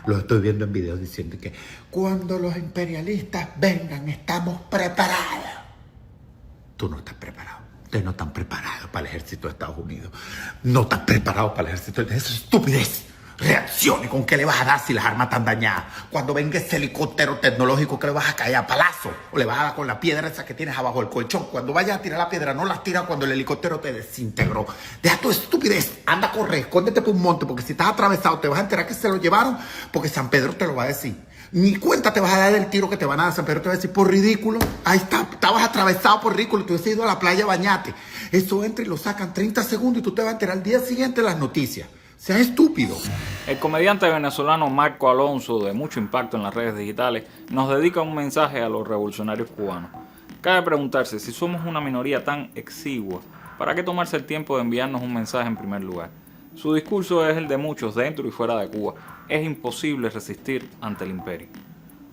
Los estoy viendo en videos diciendo que cuando los imperialistas vengan estamos preparados. Tú no estás preparado. Ustedes no están preparados para el ejército de Estados Unidos. No están preparados para el ejército de... Eso es estupidez. Reaccione con qué le vas a dar si las armas están dañadas. Cuando venga ese helicóptero tecnológico, que le vas a caer a palazo o le vas a dar con la piedra esa que tienes abajo del colchón. Cuando vayas a tirar la piedra, no las tiras cuando el helicóptero te desintegró. Deja tu estupidez. Anda a correr, escóndete por un monte, porque si estás atravesado te vas a enterar que se lo llevaron, porque San Pedro te lo va a decir. Ni cuenta te vas a dar del tiro que te van a dar. San Pedro te va a decir, por ridículo. Ahí está, estabas atravesado por ridículo. Tú has ido a la playa a bañarte. Eso entra y lo sacan 30 segundos y tú te vas a enterar al día siguiente de las noticias. Sea estúpido. El comediante venezolano Marco Alonso, de mucho impacto en las redes digitales, nos dedica un mensaje a los revolucionarios cubanos. Cabe preguntarse, si somos una minoría tan exigua, ¿para qué tomarse el tiempo de enviarnos un mensaje en primer lugar? Su discurso es el de muchos dentro y fuera de Cuba. Es imposible resistir ante el imperio.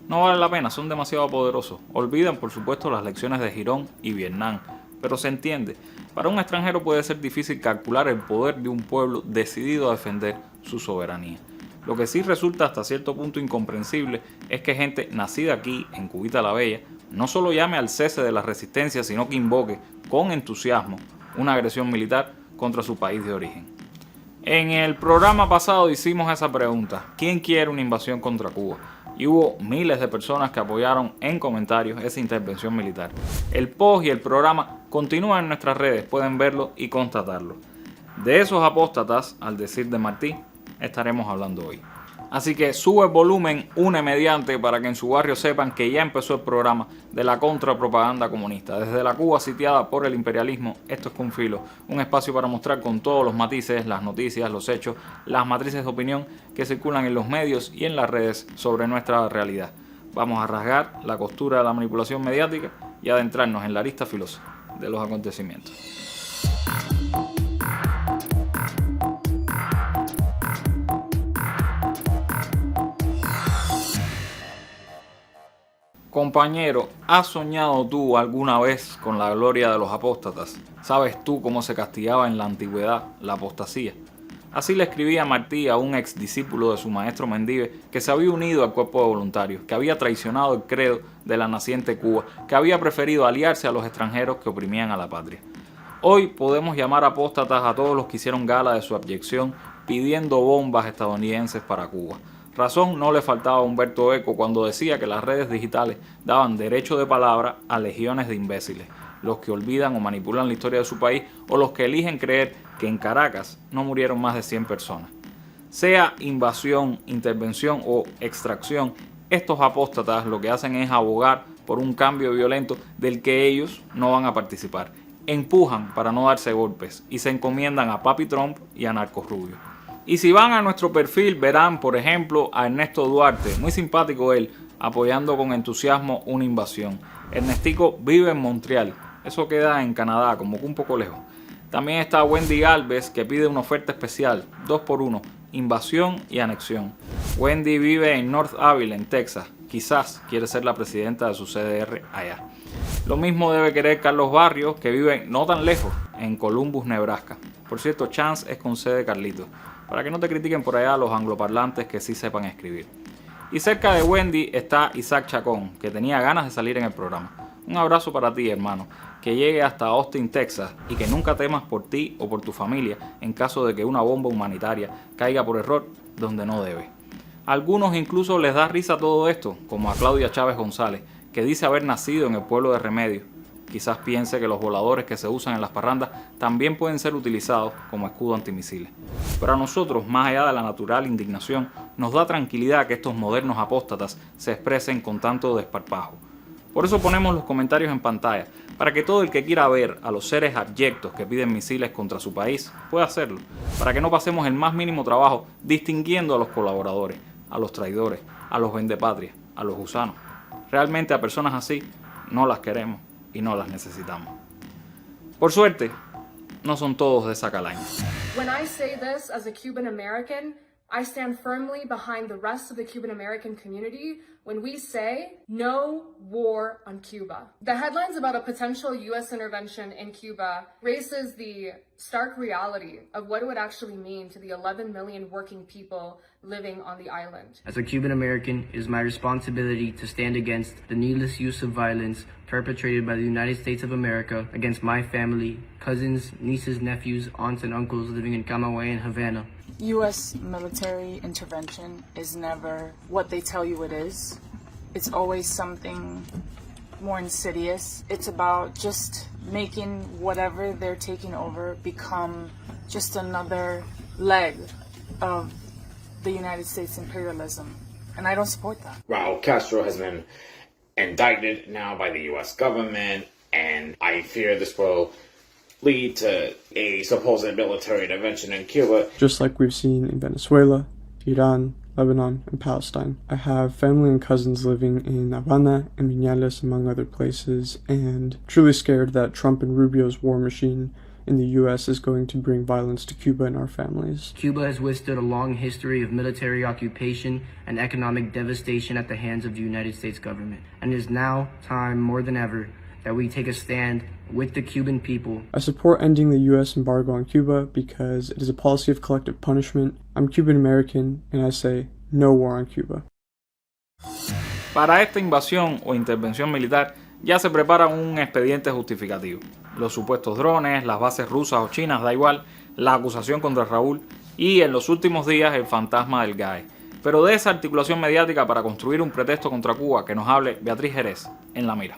No vale la pena, son demasiado poderosos. Olvidan, por supuesto, las lecciones de Girón y Vietnam. Pero se entiende, para un extranjero puede ser difícil calcular el poder de un pueblo decidido a defender su soberanía. Lo que sí resulta hasta cierto punto incomprensible es que gente nacida aquí, en Cubita la Bella, no solo llame al cese de la resistencia, sino que invoque con entusiasmo una agresión militar contra su país de origen. En el programa pasado hicimos esa pregunta: ¿quién quiere una invasión contra Cuba? Y hubo miles de personas que apoyaron en comentarios esa intervención militar. El post y el programa continúan en nuestras redes, pueden verlo y constatarlo. De esos apóstatas, al decir de Martí, estaremos hablando hoy. Así que sube el volumen, une mediante, para que en su barrio sepan que ya empezó el programa de la contrapropaganda comunista. Desde la Cuba sitiada por el imperialismo, esto es Con Filo, un espacio para mostrar con todos los matices, las noticias, los hechos, las matrices de opinión que circulan en los medios y en las redes sobre nuestra realidad. Vamos a rasgar la costura de la manipulación mediática y adentrarnos en la arista filosa de los acontecimientos. Compañero, ¿has soñado tú alguna vez con la gloria de los apóstatas? ¿Sabes tú cómo se castigaba en la antigüedad la apostasía? Así le escribía Martí a un ex discípulo de su maestro Mendive que se había unido al cuerpo de voluntarios, que había traicionado el credo de la naciente Cuba, que había preferido aliarse a los extranjeros que oprimían a la patria. Hoy podemos llamar apóstatas a todos los que hicieron gala de su abyección pidiendo bombas estadounidenses para Cuba. Razón no le faltaba a Humberto Eco cuando decía que las redes digitales daban derecho de palabra a legiones de imbéciles, los que olvidan o manipulan la historia de su país o los que eligen creer que en Caracas no murieron más de 100 personas. Sea invasión, intervención o extracción, estos apóstatas lo que hacen es abogar por un cambio violento del que ellos no van a participar. Empujan para no darse golpes y se encomiendan a Papi Trump y a Narcos Rubio. Y si van a nuestro perfil verán, por ejemplo, a Ernesto Duarte, muy simpático él, apoyando con entusiasmo una invasión. Ernestico vive en Montreal, eso queda en Canadá, como que un poco lejos. También está Wendy Alves, que pide una oferta especial, 2x1, invasión y anexión. Wendy vive en North Abilene, en Texas, quizás quiere ser la presidenta de su CDR allá. Lo mismo debe querer Carlos Barrios, que vive no tan lejos, en Columbus, Nebraska. Por cierto, Chance es con C de Carlitos, para que no te critiquen por allá los angloparlantes que sí sepan escribir. Y cerca de Wendy está Isaac Chacón, que tenía ganas de salir en el programa. Un abrazo para ti, hermano, que llegue hasta Austin, Texas, y que nunca temas por ti o por tu familia en caso de que una bomba humanitaria caiga por error donde no debe. A algunos incluso les da risa todo esto, como a Claudia Chávez González, que dice haber nacido en el pueblo de Remedios. Quizás piense que los voladores que se usan en las parrandas también pueden ser utilizados como escudo antimisiles. Pero a nosotros, más allá de la natural indignación, nos da tranquilidad que estos modernos apóstatas se expresen con tanto desparpajo. Por eso ponemos los comentarios en pantalla, para que todo el que quiera ver a los seres abyectos que piden misiles contra su país pueda hacerlo, para que no pasemos el más mínimo trabajo distinguiendo a los colaboradores, a los traidores, a los vendepatrias, a los gusanos. Realmente a personas así no las queremos y no las necesitamos. Por suerte, no son todos de esa calaña. When I say this as a Cuban American, I stand firmly behind the rest of the Cuban American community when we say no war on Cuba. The headlines about a potential U.S. intervention in Cuba raises the stark reality of what it would actually mean to the 11 million working people living on the island. As a Cuban American, it is my responsibility to stand against the needless use of violence perpetrated by the United States of America against my family, cousins, nieces, nephews, aunts, and uncles living in Camagüey and Havana. U.S. military intervention is never what they tell you it is. It's always something more insidious. It's about just making whatever they're taking over become just another leg of the United States imperialism. And I don't support that. Raul Castro has been indicted now by the U.S. government, and I fear this will lead to a supposed military intervention in Cuba. Just like we've seen in Venezuela, Iran, Lebanon, and Palestine. I have family and cousins living in Havana and Vinales, among other places, and truly scared that Trump and Rubio's war machine in the U.S. is going to bring violence to Cuba and our families. Cuba has withstood a long history of military occupation and economic devastation at the hands of the United States government, and it is now time more than ever that we take a stand with the Cuban people. I support ending the U.S. embargo on Cuba because it is a policy of collective punishment. I'm Cuban American and I say no war on Cuba. Para esta invasión o intervención militar ya se prepara un expediente justificativo. Los supuestos drones, las bases rusas o chinas, da igual, la acusación contra Raúl y en los últimos días el fantasma del GAE. Pero de esa articulación mediática para construir un pretexto contra Cuba que nos hable Beatriz Jerez en La Mira.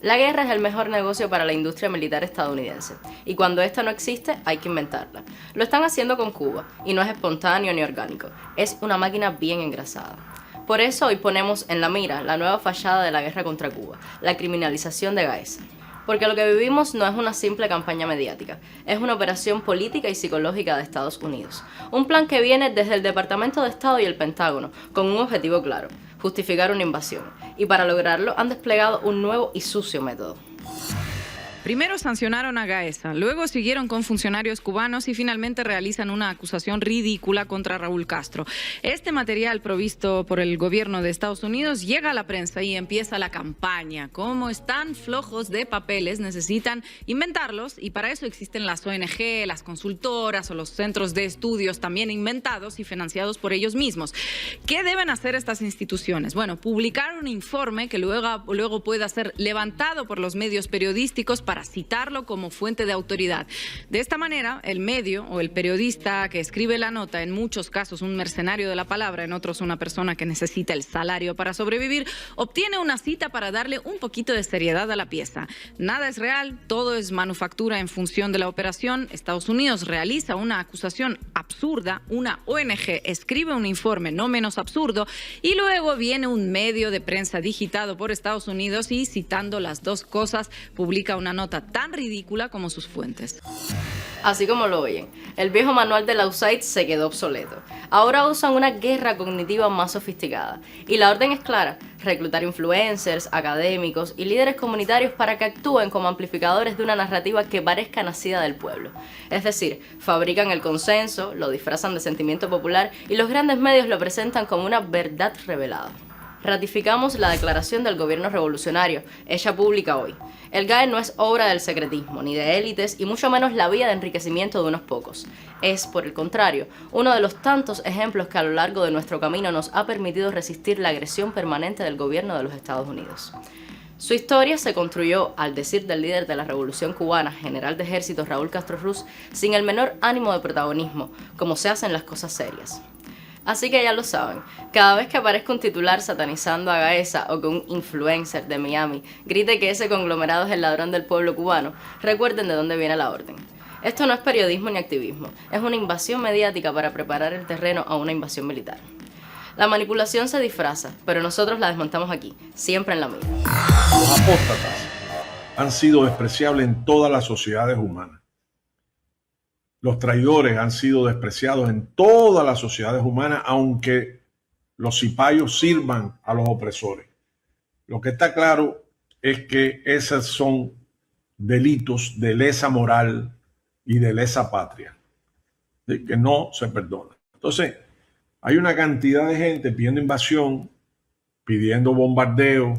La guerra es el mejor negocio para la industria militar estadounidense, y cuando esta no existe, hay que inventarla. Lo están haciendo con Cuba, y no es espontáneo ni orgánico, es una máquina bien engrasada. Por eso hoy ponemos en la mira la nueva fachada de la guerra contra Cuba, la criminalización de Gaesa. Porque lo que vivimos no es una simple campaña mediática, es una operación política y psicológica de Estados Unidos. Un plan que viene desde el Departamento de Estado y el Pentágono, con un objetivo claro: justificar una invasión. Y para lograrlo han desplegado un nuevo y sucio método. Primero sancionaron a Gaesa, luego siguieron con funcionarios cubanos y finalmente realizan una acusación ridícula contra Raúl Castro. Este material provisto por el gobierno de Estados Unidos llega a la prensa y empieza la campaña. Como están flojos de papeles, necesitan inventarlos y para eso existen las ONG, las consultoras o los centros de estudios también inventados y financiados por ellos mismos. ¿Qué deben hacer estas instituciones? Bueno, publicar un informe que luego pueda ser levantado por los medios periodísticos para citarlo como fuente de autoridad. De esta manera, el medio o el periodista que escribe la nota, en muchos casos un mercenario de la palabra, en otros una persona que necesita el salario para sobrevivir, obtiene una cita para darle un poquito de seriedad a la pieza. Nada es real, todo es manufactura en función de la operación. Estados Unidos realiza una acusación absurda, una ONG escribe un informe no menos absurdo y luego viene un medio de prensa digitado por Estados Unidos y, citando las dos cosas, publica una nota tan ridícula como sus fuentes. Así como lo oyen, el viejo manual de la USAID se quedó obsoleto. Ahora usan una guerra cognitiva más sofisticada. Y la orden es clara: reclutar influencers, académicos y líderes comunitarios para que actúen como amplificadores de una narrativa que parezca nacida del pueblo. Es decir, fabrican el consenso, lo disfrazan de sentimiento popular y los grandes medios lo presentan como una verdad revelada. Ratificamos la declaración del gobierno revolucionario, hecha pública hoy. El GAE no es obra del secretismo, ni de élites, y mucho menos la vía de enriquecimiento de unos pocos. Es, por el contrario, uno de los tantos ejemplos que a lo largo de nuestro camino nos ha permitido resistir la agresión permanente del gobierno de los Estados Unidos. Su historia se construyó, al decir del líder de la Revolución Cubana, general de ejército Raúl Castro Ruz, sin el menor ánimo de protagonismo, como se hacen las cosas serias. Así que ya lo saben, cada vez que aparezca un titular satanizando a Gaesa o que un influencer de Miami grite que ese conglomerado es el ladrón del pueblo cubano, recuerden de dónde viene la orden. Esto no es periodismo ni activismo, es una invasión mediática para preparar el terreno a una invasión militar. La manipulación se disfraza, pero nosotros la desmontamos aquí, siempre en la mira. Los apóstatas han sido despreciables en todas las sociedades humanas. Los traidores han sido despreciados en todas las sociedades humanas, aunque los cipayos sirvan a los opresores. Lo que está claro es que esos son delitos de lesa moral y de lesa patria, ¿sí? Que no se perdona. Entonces, hay una cantidad de gente pidiendo invasión, pidiendo bombardeo,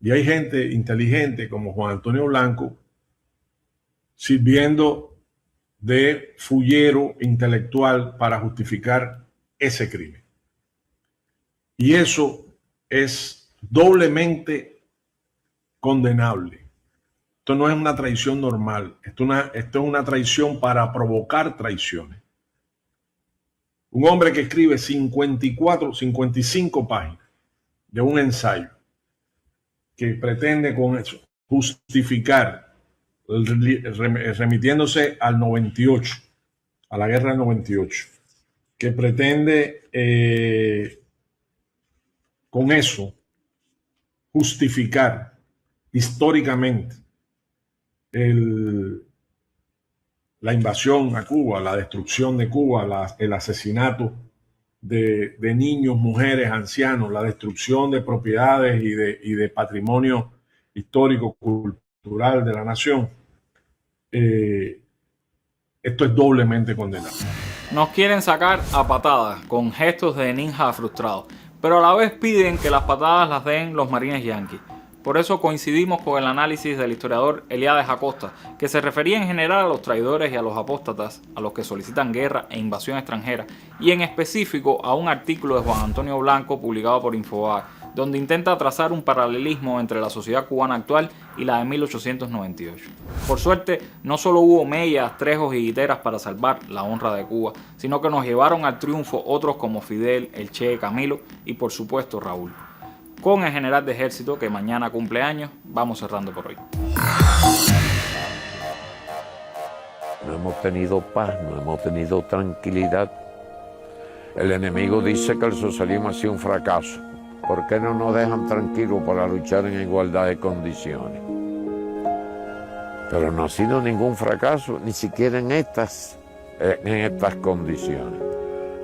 y hay gente inteligente como Juan Antonio Blanco sirviendo de fullero intelectual para justificar ese crimen. Y eso es doblemente condenable. Esto no es una traición normal, esto es una traición para provocar traiciones. Un hombre que escribe 55 páginas de un ensayo que pretende con eso justificar, remitiéndose al 98, a la guerra del 98, que pretende con eso justificar históricamente la invasión a Cuba, la destrucción de Cuba, el asesinato de niños, mujeres, ancianos, la destrucción de propiedades y de patrimonio histórico, cultural de la nación. Esto es doblemente condenable. Nos quieren sacar a patadas con gestos de ninja frustrados, pero a la vez piden que las patadas las den los marines yanquis. Por eso coincidimos con el análisis del historiador Eliades Acosta, que se refería en general a los traidores y a los apóstatas, a los que solicitan guerra e invasión extranjera, y en específico a un artículo de Juan Antonio Blanco publicado por Infobae, donde intenta trazar un paralelismo entre la sociedad cubana actual y la de 1898. Por suerte, no solo hubo Mellas, Trejos y Guiteras para salvar la honra de Cuba, sino que nos llevaron al triunfo otros como Fidel, el Che, Camilo y por supuesto Raúl. Con el general de ejército que mañana cumple años, vamos cerrando por hoy. No hemos tenido paz, no hemos tenido tranquilidad. El enemigo dice que el socialismo ha sido un fracaso. ¿Por qué no nos dejan tranquilos para luchar en igualdad de condiciones? Pero no ha sido ningún fracaso, ni siquiera en estas condiciones.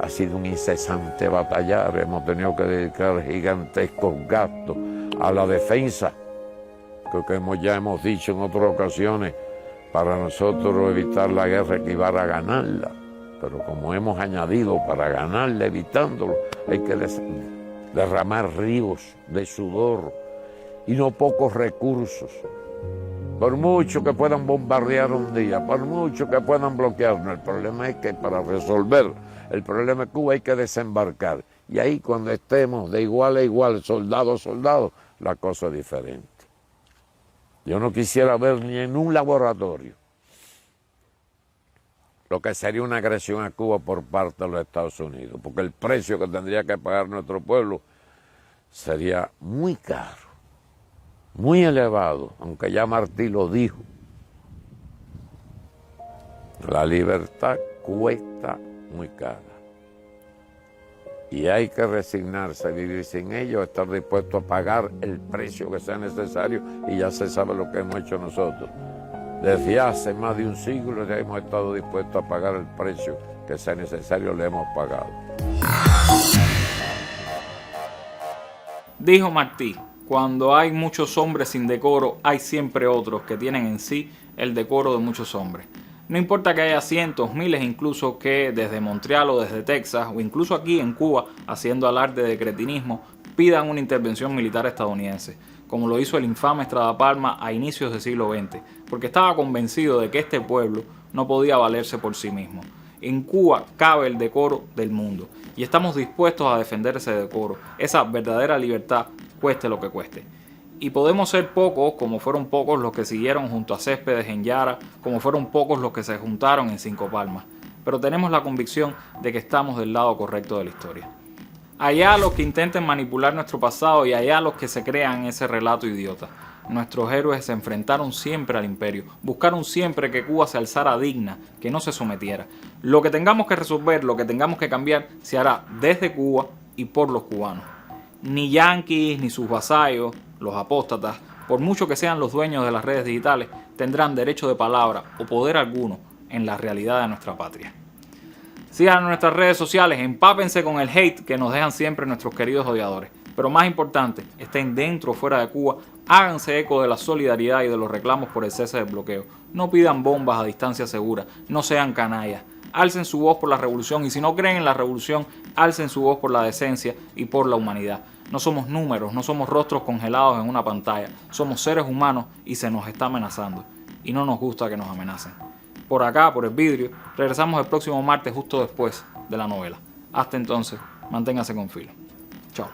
Ha sido un incesante batallar, hemos tenido que dedicar gigantescos gastos a la defensa, que ya hemos dicho en otras ocasiones, para nosotros evitar la guerra equivale a ganarla. Pero como hemos añadido, para ganarla, evitándolo, hay que derramar ríos de sudor y no pocos recursos. Por mucho que puedan bombardear un día, por mucho que puedan bloquearnos, el problema es que para resolver el problema de Cuba hay que desembarcar. Y ahí cuando estemos de igual a igual, soldado a soldado, la cosa es diferente. Yo no quisiera ver ni en un laboratorio lo que sería una agresión a Cuba por parte de los Estados Unidos, porque el precio que tendría que pagar nuestro pueblo sería muy caro, muy elevado, aunque ya Martí lo dijo. La libertad cuesta muy cara. Y hay que resignarse a vivir sin ello, estar dispuesto a pagar el precio que sea necesario, y ya se sabe lo que hemos hecho nosotros. Desde hace más de un siglo ya hemos estado dispuestos a pagar el precio que sea necesario, le hemos pagado. Dijo Martí, cuando hay muchos hombres sin decoro, hay siempre otros que tienen en sí el decoro de muchos hombres. No importa que haya cientos, miles incluso que desde Montreal o desde Texas o incluso aquí en Cuba, haciendo alarde de cretinismo, pidan una intervención militar estadounidense, como lo hizo el infame Estrada Palma a inicios del siglo XX, porque estaba convencido de que este pueblo no podía valerse por sí mismo. En Cuba cabe el decoro del mundo y estamos dispuestos a defender ese decoro, esa verdadera libertad, cueste lo que cueste. Y podemos ser pocos, como fueron pocos los que siguieron junto a Céspedes en Yara, como fueron pocos los que se juntaron en Cinco Palmas, pero tenemos la convicción de que estamos del lado correcto de la historia. Allá los que intenten manipular nuestro pasado y allá los que se crean ese relato idiota. Nuestros héroes se enfrentaron siempre al imperio, buscaron siempre que Cuba se alzara digna, que no se sometiera. Lo que tengamos que resolver, lo que tengamos que cambiar, se hará desde Cuba y por los cubanos. Ni yanquis ni sus vasallos, los apóstatas, por mucho que sean los dueños de las redes digitales, tendrán derecho de palabra o poder alguno en la realidad de nuestra patria. Sigan en nuestras redes sociales, empápense con el hate que nos dejan siempre nuestros queridos odiadores. Pero más importante, estén dentro o fuera de Cuba, Háganse eco de la solidaridad y de los reclamos por el cese del bloqueo. No pidan bombas a distancia segura. No sean canallas. Alcen su voz por la revolución y si no creen en la revolución, alcen su voz por la decencia y por la humanidad. No somos números, no somos rostros congelados en una pantalla. Somos seres humanos y se nos está amenazando. Y no nos gusta que nos amenacen. Por acá, por el vidrio, regresamos el próximo martes justo después de la novela. Hasta entonces, manténgase con filo. Chao.